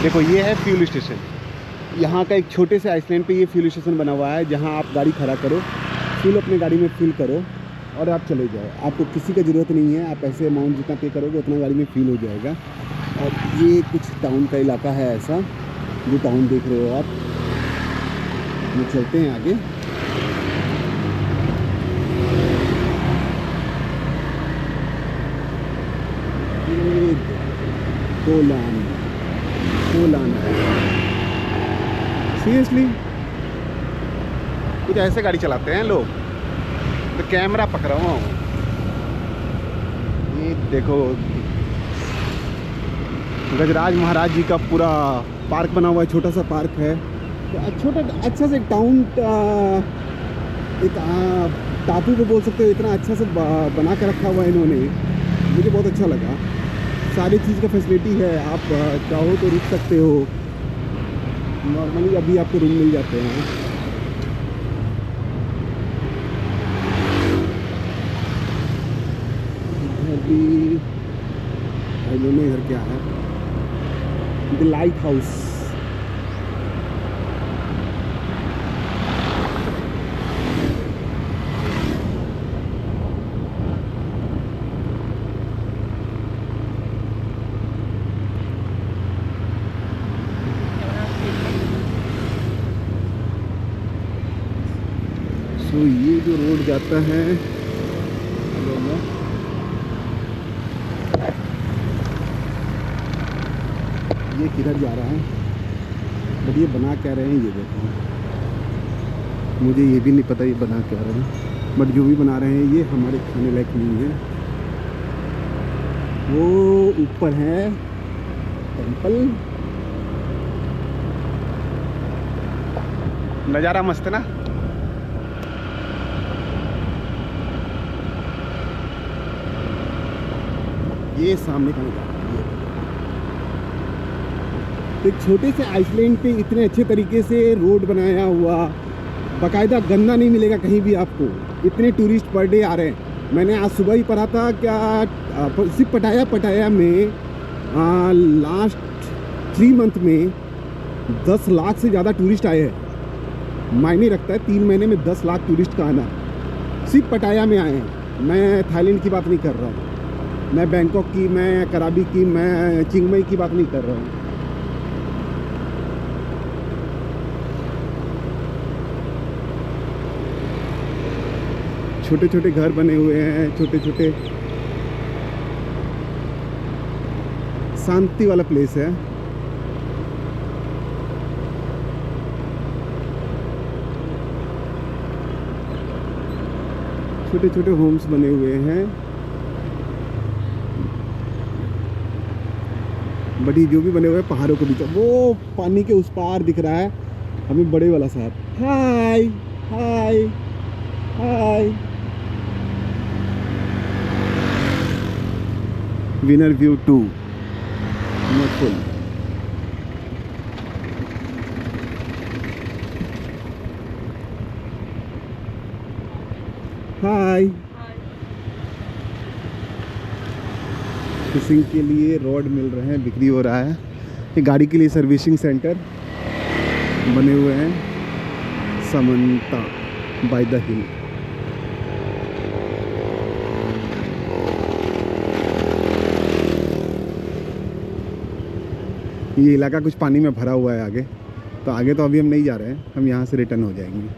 देखो ये है फ्यूल स्टेशन। यहाँ का एक छोटे से आइसलैंड पे ये फ्यूल स्टेशन बना हुआ है, जहाँ आप गाड़ी खड़ा करो, फ्यूल अपने गाड़ी में फिल करो और आप चले जाओ। आपको किसी का ज़रूरत नहीं है, आप ऐसे अमाउंट जितना पे करोगे उतना गाड़ी में फिल हो जाएगा। और ये कुछ टाउन का इलाका है ऐसा, जो टाउन देख रहे हो आप। ये चलते हैं आगे। कोलान कोलान सीरियसली कुछ ऐसे गाड़ी चलाते हैं लोग। तो कैमरा पकड़ा हुआ हूँ। ये देखो गजराज महाराज जी का पूरा पार्क बना हुआ है, छोटा सा पार्क है। छोटा अच्छा से टाउन, एक टापू को बोल सकते हो, इतना अच्छा से बना के रखा हुआ है इन्होंने। मुझे बहुत अच्छा लगा। सारी चीज़ का फैसिलिटी है, आप चाहो तो रुक सकते हो। नॉर्मली अभी आपको रूम मिल जाते हैं। इधर भी इधर क्या है, द लाइट हाउस। तो ये जो रोड जाता है, ये किधर जा रहा है, बट ये बना क्या रहे हैं ये देखो। मुझे ये भी नहीं पता ये बना क्या रहे हैं, बट जो भी बना रहे हैं ये हमारे खाने लायक नहीं है। वो ऊपर है टेंपल, नज़ारा मस्त है ना। ये सामने का नज़ारा, एक छोटे से आइसलैंड पे इतने अच्छे तरीके से रोड बनाया हुआ, बाकायदा गंदा नहीं मिलेगा कहीं भी आपको। इतने टूरिस्ट पर डे आ रहे हैं। मैंने आज सुबह ही पढ़ा था क्या, सिर्फ पटाया में लास्ट 3 मंथ में 10 लाख से ज़्यादा टूरिस्ट आए हैं। मायने रखता है 3 महीने में 10 लाख टूरिस्ट का आना, सिर्फ पटाया में आए हैं। मैं थाईलैंड की बात नहीं कर रहा हूँ, मैं बैंकॉक की, मैं कराबी की, मैं चिंगमई की बात नहीं कर रहा हूँ। छोटे छोटे घर बने हुए हैं, छोटे छोटे, शांति वाला प्लेस है। छोटे छोटे होम्स बने हुए हैं। बड़ी जो भी बने हुए हैं पहाड़ों के बीच, वो पानी के उस पार दिख रहा है हमें बड़े वाला साहब। Hi hi hi. Winner view 2 full. Hi. Fishing के लिए रॉड मिल रहे हैं, बिक्री हो रहा है। ये गाड़ी के लिए सर्विसिंग सेंटर बने हुए हैं, समंता बाय द हिल। ये इलाका कुछ पानी में भरा हुआ है आगे, तो आगे तो अभी हम नहीं जा रहे हैं, हम यहाँ से रिटर्न हो जाएंगे।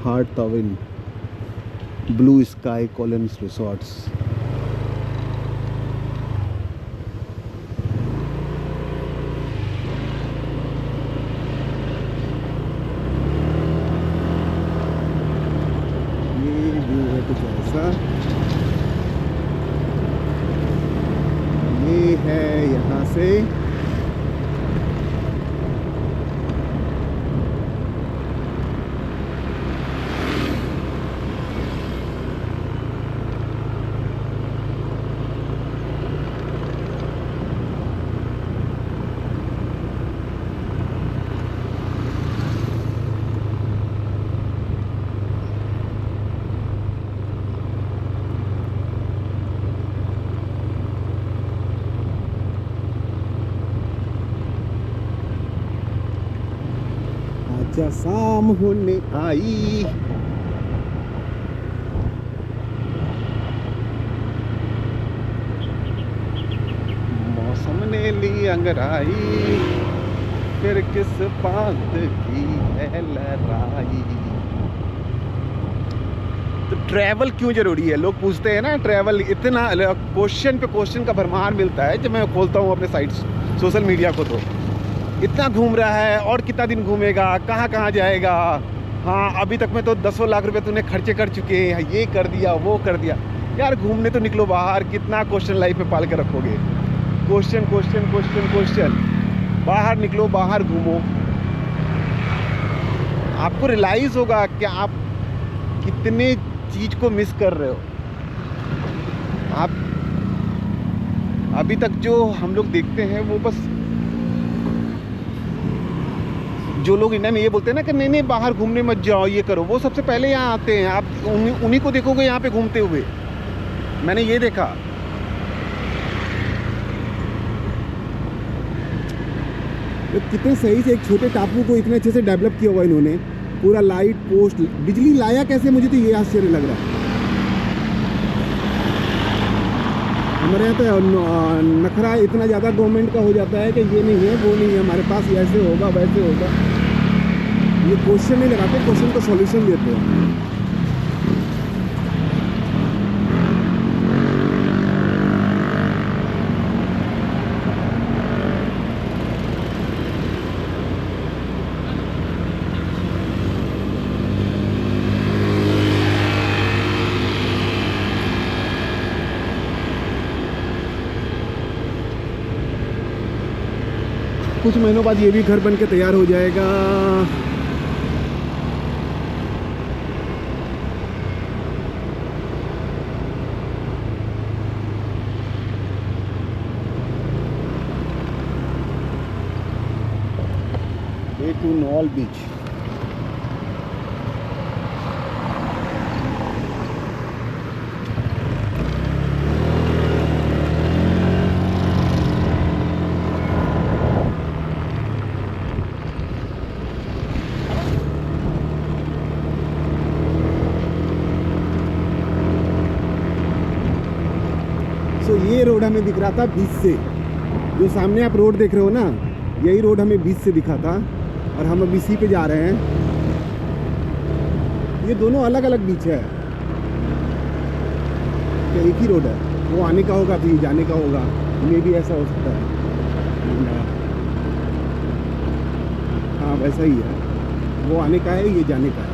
हार्ट टाविन, ब्लू स्काई कॉलम्स रिसोर्ट्स। ये व्यू है कुछ ऐसा। ये है यहाँ से आजा शाम होने आई। मौसम ने ली अंगड़ाई, फिर किस बात की है लड़ाई। तो ट्रैवल क्यों जरूरी है, लोग पूछते हैं ना। ट्रैवल इतना क्वेश्चन पे क्वेश्चन का भरमार मिलता है जब मैं खोलता हूँ अपने साइट्स सोशल मीडिया को। तो इतना घूम रहा है और कितना दिन घूमेगा, कहाँ कहाँ जाएगा। हाँ, अभी तक में तो 10 लाख रुपए तूने खर्चे कर चुके हैं, ये कर दिया वो कर दिया। यार घूमने तो निकलो बाहर, कितना क्वेश्चन लाइफ में पाल के रखोगे। क्वेश्चन क्वेश्चन क्वेश्चन क्वेश्चन, बाहर निकलो, बाहर घूमो। आपको रियलाइज होगा कि आप कितने चीज को मिस कर रहे हो। आप अभी तक जो हम लोग देखते हैं वो बस, जो लोग इंडिया में ये बोलते हैं ना कि नहीं नहीं बाहर घूमने मत जाओ, ये करो, वो सबसे पहले यहाँ आते हैं। आप उन्हीं को देखोगे यहाँ पे घूमते हुए। मैंने ये देखा। तो कितने सही से एक छोटे टापू को इतने अच्छे से डेवलप किया हुआ इन्होंने। पूरा लाइट पोस्ट, बिजली लाया कैसे, मुझे तो ये आश्चर्य लग रहा है। हमारे यहाँ तो नखरा इतना ज़्यादा गवर्नमेंट का हो जाता है कि ये नहीं है वो नहीं है, हमारे पास ऐसे होगा वैसे होगा। ये क्वेश्चन नहीं लगाते, क्वेश्चन को सॉल्यूशन देते हैं। कुछ महीनों बाद ये भी घर बन के तैयार हो जाएगा। वे टू नॉल बीच। तो ये रोड हमें दिख रहा था बीच से, जो सामने आप रोड देख रहे हो ना, यही रोड हमें बीच से दिखा था और हम अभी इसी पे जा रहे हैं। ये दोनों अलग अलग बीच है, क्या एक ही रोड है? वो आने का होगा तो ये जाने का होगा, ये भी ऐसा हो सकता है। हाँ वैसा ही है, वो आने का है ये जाने का है।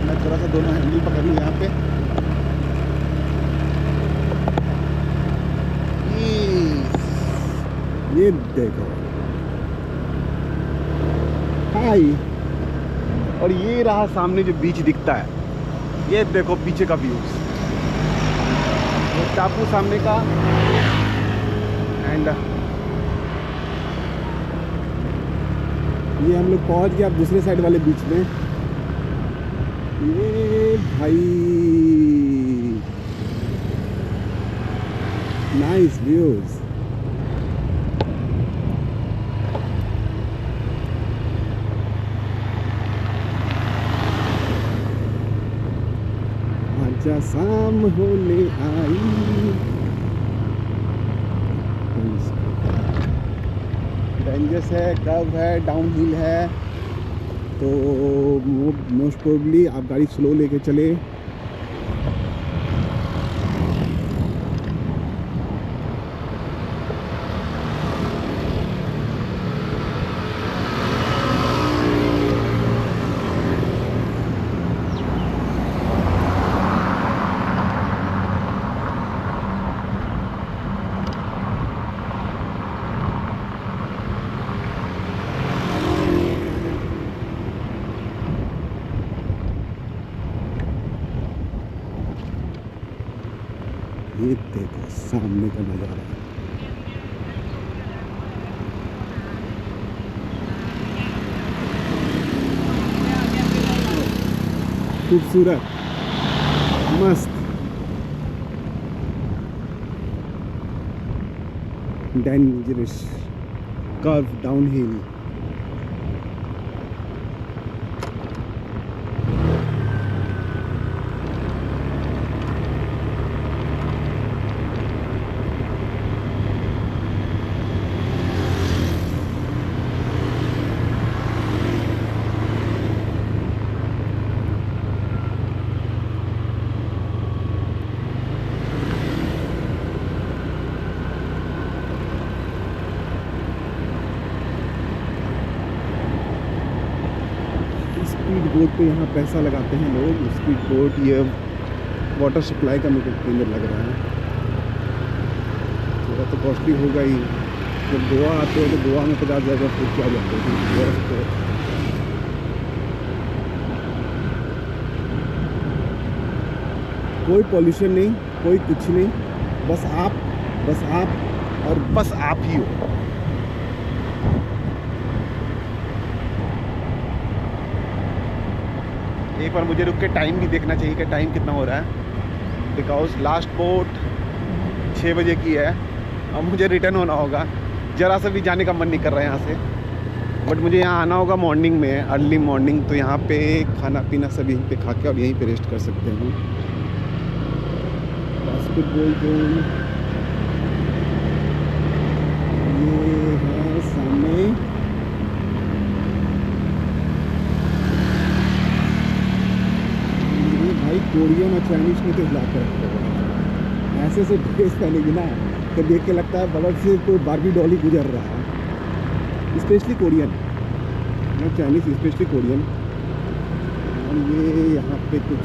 मैं थोड़ा सा दोनों हैंडल पकड़ लूँ यहाँ पे। ये देखो, हाय। और ये रहा सामने जो बीच दिखता है, ये देखो पीछे का व्यू, टापू सामने का। एंड ये हम लोग पहुंच गए अब दूसरे साइड वाले बीच में। ये भाई नाइस व्यूज। आजा शाम होने आई। डेंजरस है, कर्व है, डाउन हिल है, तो मोस्ट प्रोबेबली आप गाड़ी स्लो लेके चले। ये देखो सामने का नज़ारा, खूबसूरत, मस्त, dangerous. Curve down hill. Speed boat पे यहाँ पैसा लगाते हैं लोग। स्पीड बोट ये वाटर सप्लाई का मुझे केंद्र लग रहा है। थोड़ा तो कॉस्टली होगा ही। जब गोवा आते हो तो गोवा में 50,000 फुट क्या जाते हैं। कोई पॉल्यूशन नहीं, कोई कुछ नहीं, बस आप और बस आप ही हो। एक बार मुझे रुक के टाइम भी देखना चाहिए कि टाइम कितना हो रहा है, बिकॉज लास्ट बोट 6 बजे की है। अब मुझे रिटर्न होना होगा। ज़रा सा भी जाने का मन नहीं कर रहा है यहाँ से, बट मुझे यहाँ आना होगा मॉर्निंग में, अर्ली मॉर्निंग। तो यहाँ पे खाना पीना सब यहीं पे खा के और यहीं पे रेस्ट कर सकते हैं। बास्केटबॉल जोन ये है सामने। भाई कोरियन और चाइनीज में तो हिला कर रखते हैं। ऐसे से ड्रेस पहनेगी ना तो देख के लगता है बगल से कोई बार्बी डॉल ही गुजर रहा है। Specially Korean, not Chinese, specially Korean. और ये यहाँ पे कुछ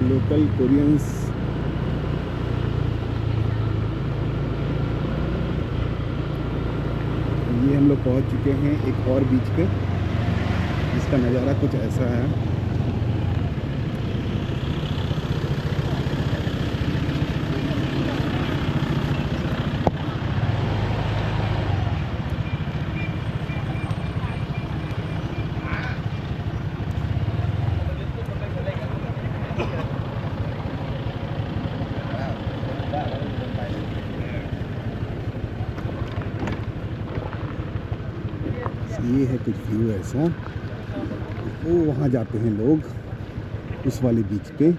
लोकल कोरियंस ये हम लोग पहुँच चुके हैं एक और बीच पे, जिसका नज़ारा कुछ ऐसा है। ये है कुछ व्यू ऐसा। वो वहाँ जाते हैं लोग उस वाले बीच पे।